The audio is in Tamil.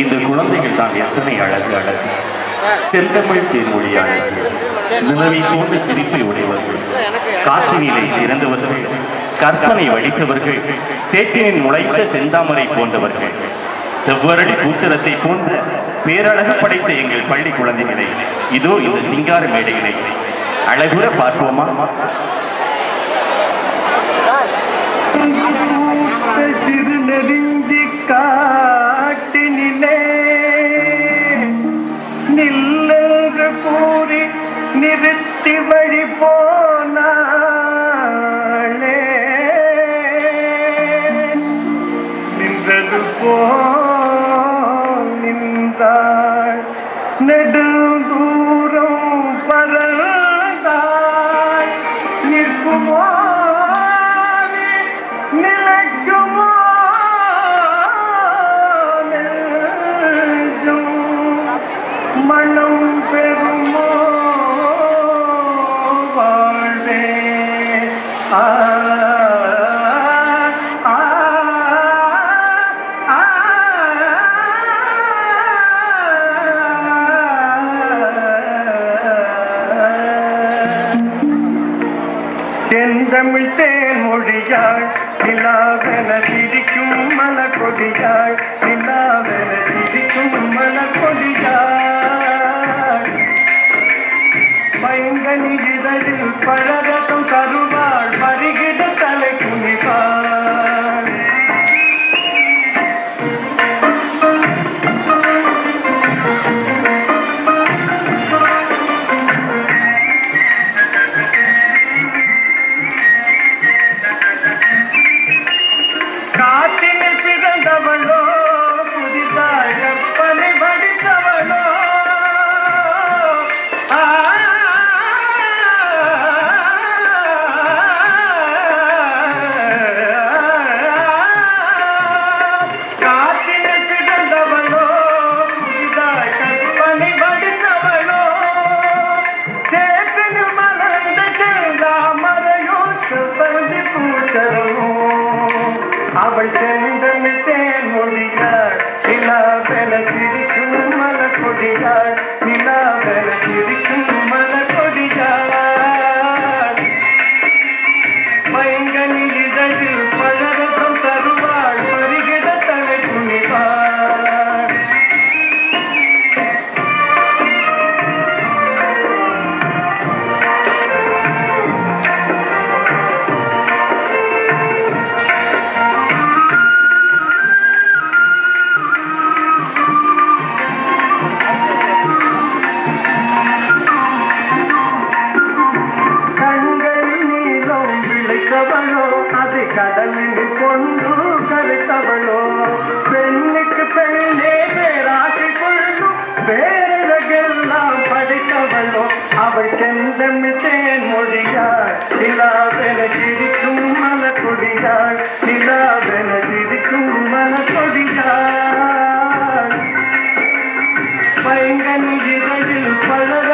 இந்த குழந்தைகள் தான் எத்தனை அழகு அழகு செந்தமிழ் தேன்மொழியாளர்கள், நிலவை போன்ற சிரிப்பை உடையவர்கள், காற்றினிலை சிறந்தவர்கள், கற்பனை வடித்தவர்கள், சேற்றினின் முளைத்த செந்தாமரை போன்றவர்கள், செவ்வரளி பூச்சரத்தை போன்ற பேரழகு படைத்த எங்கள் பள்ளி குழந்தைகளை இதோ இந்த சிங்கார மேடைகளை அழகுற பார்ப்போமா? சிறு நெருங்கி காட்டினிலே நில்லென்று கூறி நிறுத்தி வழி போனாளே, நின்றது போல் நின்றாள், நெடுந்தூரம் பறந்தாள், நிற்குமோ நிலைக்குமோ மனம் பெறுமோ வாழ்வே ஆ செந்தமிழ் தேன்மொழியாள் நிலாவென சிரிக்கும் மலக்கொடியாள், நிலாவென சிரிக்கும் மலக்கொடியாள், பைங்கனி இதழில் பழரசம் தருவாள், பருகிட தலை குனிவாள். காற்றினில் பிறந்தவளோ, புதிதாய் கற்பனை வடித்தவளோ, காற்றினில் பிறந்தவளோ, புதிதாய் கற்பனை வடித்தவளோ, சேற்றினில் மலர்ந்த செந்தாமரையோ, செவ்வந்தி பூச்சரமோ, அவள் செந்தமிழ் தேன்மொழியாள், நிலாவென சிரிக்கும் மலக்கொடியாள், நிலாவென சிரிக்கும் மலக்கொடியாள், பைங்கனி இதழில் பழரசம் தருவாள், பருகிட தலை குனிவாள். அதை கடலில் கொண்டு கருத்தவளோ, பெண்ணுக்கு பெண்ணே பேராசை கொள்ளும் பேரழகெல்லாம் படித்தவளோ, அவள் செந்தமிழ் தேன்மொழியாள், நிலாவென சிரிக்கும் மலக்கொடியாள், நிலாவென சிரிக்கும் மலக்கொடியாள், பைங்கனி இதழில் பழக